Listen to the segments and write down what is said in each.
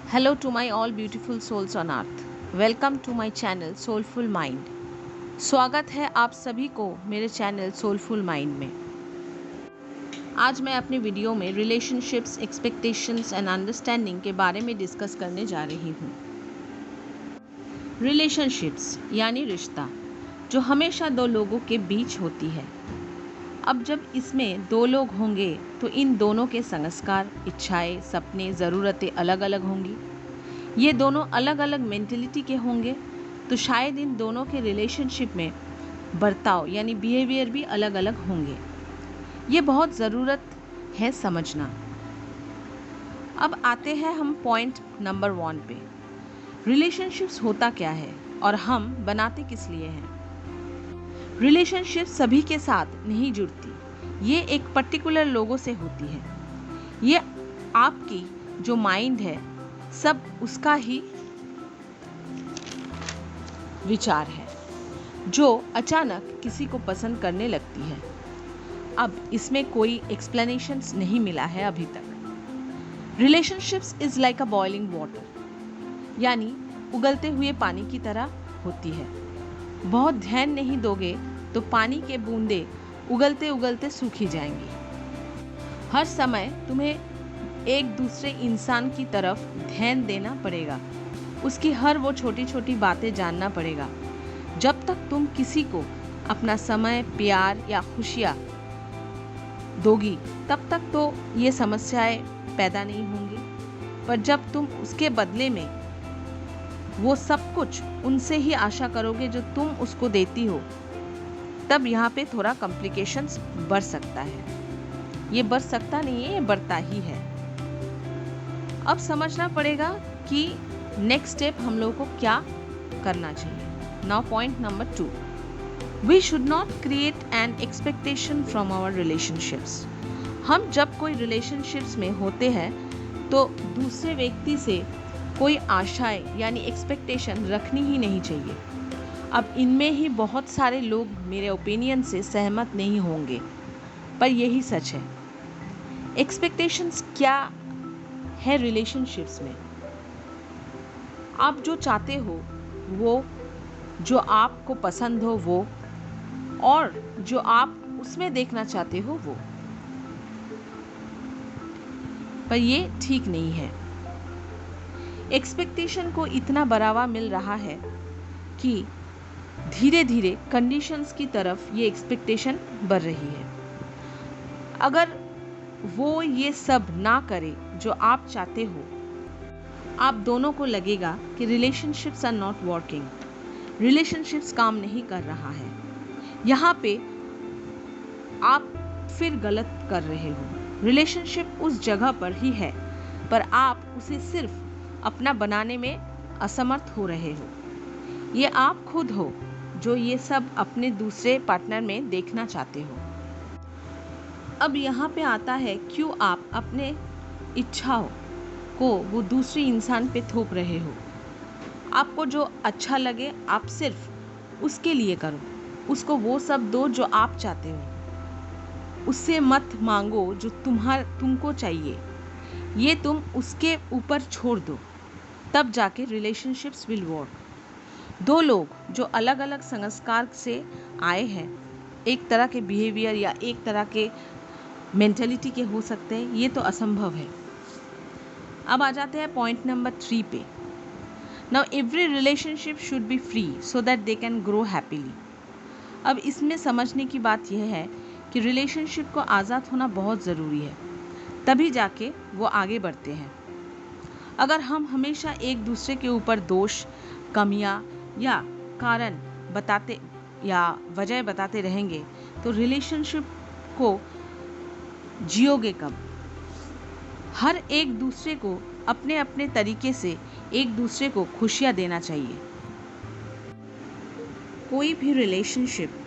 Hello to my all beautiful souls on earth. Welcome to my channel Soulful Mind. स्वागत है आप सभी को मेरे चैनल सोलफुल माइंड में। आज मैं अपनी वीडियो में रिलेशनशिप्स, एक्सपेक्टेशंस एंड अंडरस्टैंडिंग के बारे में डिस्कस करने जा रही हूँ। रिलेशनशिप्स यानी रिश्ता जो हमेशा दो लोगों के बीच होती है। अब जब इसमें दो लोग होंगे तो इन दोनों के संस्कार, इच्छाएं, सपने, ज़रूरतें अलग अलग होंगी। ये दोनों अलग अलग मेंटलिटी के होंगे तो शायद इन दोनों के रिलेशनशिप में बर्ताव यानी बिहेवियर भी अलग अलग होंगे। ये बहुत ज़रूरत है समझना। अब आते हैं हम पॉइंट नंबर 1 पे। रिलेशनशिप्स होता क्या है और हम बनाते किस लिए हैं? रिलेशनशिप सभी के साथ नहीं जुड़ती, ये एक पर्टिकुलर लोगों से होती है। ये आपकी जो माइंड है सब उसका ही विचार है जो अचानक किसी को पसंद करने लगती है। अब इसमें कोई एक्सप्लेनेशंस नहीं मिला है अभी तक। Relationships is like a boiling water, यानी उगलते हुए पानी की तरह होती है। बहुत ध्यान नहीं दोगे तो पानी के बूंदे उगलते उगलते सूखी जाएंगी। हर समय तुम्हें एक दूसरे इंसान की तरफ ध्यान देना पड़ेगा, उसकी हर वो छोटी छोटी बातें जानना पड़ेगा। जब तक तुम किसी को अपना समय, प्यार या खुशियाँ दोगी तब तक तो ये समस्याएं पैदा नहीं होंगी। पर जब तुम उसके बदले में वो सब कुछ उनसे ही आशा करोगे जो तुम उसको देती हो, तब यहाँ पे थोड़ा कॉम्प्लिकेशंस बढ़ सकता है। ये बढ़ सकता नहीं है, ये बढ़ता ही है। अब समझना पड़ेगा कि नेक्स्ट स्टेप हम लोगों को क्या करना चाहिए। Now point number 2, we should not create an expectation from our relationships. हम जब कोई रिलेशनशिप्स में होते हैं तो दूसरे व्यक्ति से कोई आशाएं यानी एक्सपेक्टेशन रखनी ही नहीं चाहिए। अब इनमें ही बहुत सारे लोग मेरे ओपिनियन से सहमत नहीं होंगे, पर यही सच है। एक्सपेक्टेशंस क्या है रिलेशनशिप्स में? आप जो चाहते हो वो, जो आपको पसंद हो वो, और जो आप उसमें देखना चाहते हो वो, पर ये ठीक नहीं है। एक्सपेक्टेशन को इतना बढ़ावा मिल रहा है कि धीरे धीरे कंडीशंस की तरफ ये एक्सपेक्टेशन बढ़ रही है। अगर वो ये सब ना करे जो आप चाहते हो, आप दोनों को लगेगा कि relationships are not working, relationships काम नहीं कर रहा है। यहाँ पे आप फिर गलत कर रहे हो। रिलेशनशिप उस जगह पर ही है, पर आप उसे सिर्फ अपना बनाने में असमर्थ हो रहे हो। ये आप खुद हो जो ये सब अपने दूसरे पार्टनर में देखना चाहते हो। अब यहाँ पे आता है क्यों आप अपने इच्छाओं को वो दूसरे इंसान पे थोप रहे हो। आपको जो अच्छा लगे आप सिर्फ उसके लिए करो, उसको वो सब दो जो आप चाहते हो। उससे मत मांगो जो तुमको चाहिए, ये तुम उसके ऊपर छोड़ दो, तब जाके रिलेशनशिप्स विल वर्क। दो लोग जो अलग अलग संस्कार से आए हैं, एक तरह के बिहेवियर या एक तरह के मेंटलिटी के हो सकते हैं, ये तो असंभव है। अब आ जाते हैं पॉइंट नंबर 3 पे। Now every relationship should be free so that they can grow happily. अब इसमें समझने की बात यह है कि रिलेशनशिप को आज़ाद होना बहुत ज़रूरी है, तभी जाके वो आगे बढ़ते हैं। अगर हम हमेशा एक दूसरे के ऊपर दोष, कमियां या कारण बताते या वजह बताते रहेंगे तो रिलेशनशिप को जियोगे कब? हर एक दूसरे को अपने अपने तरीके से एक दूसरे को खुशियां देना चाहिए। कोई भी रिलेशनशिप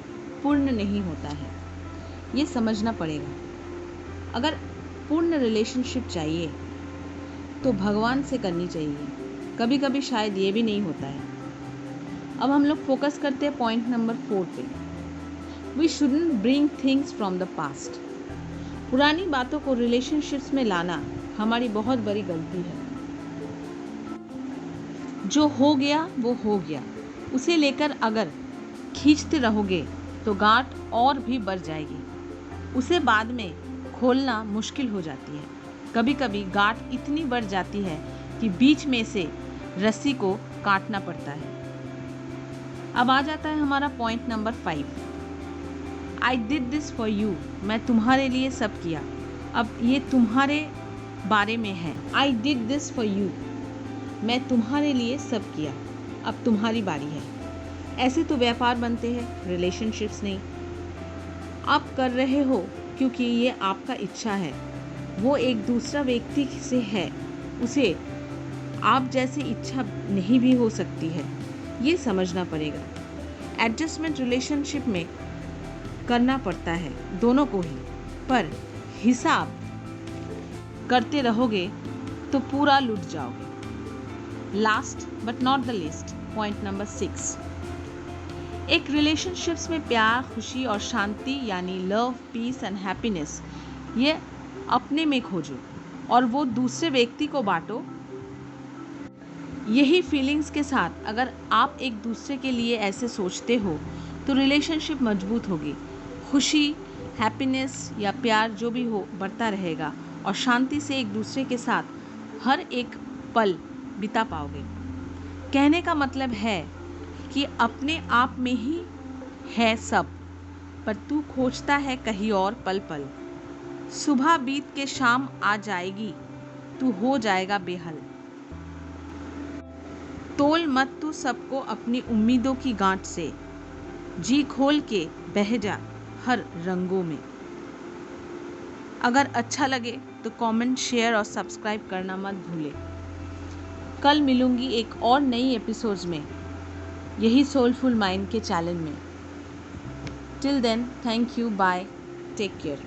पूर्ण नहीं होता है, ये समझना पड़ेगा। अगर पूर्ण रिलेशनशिप चाहिए तो भगवान से करनी चाहिए, कभी कभी शायद ये भी नहीं होता है। अब हम लोग फोकस करते हैं पॉइंट नंबर 4 पे। We shouldn't bring things from the past. पुरानी बातों को रिलेशनशिप्स में लाना हमारी बहुत बड़ी गलती है। जो हो गया वो हो गया, उसे लेकर अगर खींचते रहोगे तो गांठ और भी बढ़ जाएगी। उसे बाद में खोलना मुश्किल हो जाती है। कभी कभी गांठ इतनी बढ़ जाती है कि बीच में से रस्सी को काटना पड़ता है। अब आ जाता है हमारा point number 5। I did this for you, मैं तुम्हारे लिए सब किया। अब ये तुम्हारे बारे में है। I did this for you, मैं तुम्हारे लिए सब किया, अब तुम्हारी बारी है। ऐसे तो व्यापार बनते हैं, रिलेशनशिप्स नहीं। आप कर रहे हो क्योंकि ये आपका इच्छा है, वो एक दूसरा व्यक्ति से है, उसे आप जैसी इच्छा नहीं भी हो सकती है, ये समझना पड़ेगा। एडजस्टमेंट रिलेशनशिप में करना पड़ता है दोनों को ही, पर हिसाब करते रहोगे तो पूरा लूट जाओगे। Last but not the least, point number 6। एक रिलेशनशिप्स में प्यार, खुशी और शांति यानी लव, पीस एंड हैप्पीनेस ये अपने में खोजो और वो दूसरे व्यक्ति को बांटो। यही फीलिंग्स के साथ अगर आप एक दूसरे के लिए ऐसे सोचते हो तो रिलेशनशिप मजबूत होगी। खुशी, हैप्पीनेस या प्यार जो भी हो बढ़ता रहेगा और शांति से एक दूसरे के साथ हर एक पल बिता पाओगे। कहने का मतलब है कि अपने आप में ही है सब, पर तू खोजता है कहीं और पल पल। सुबह बीत के शाम आ जाएगी, तू हो जाएगा बेहल। तोल मत तू सबको अपनी उम्मीदों की गांठ से, जी खोल के बह जा हर रंगों में। अगर अच्छा लगे तो कमेंट, शेयर और सब्सक्राइब करना मत भूले। कल मिलूंगी एक और नई एपिसोड्स में, यही सोलफुल माइंड के चैनल में। Till then, thank you, bye, take care.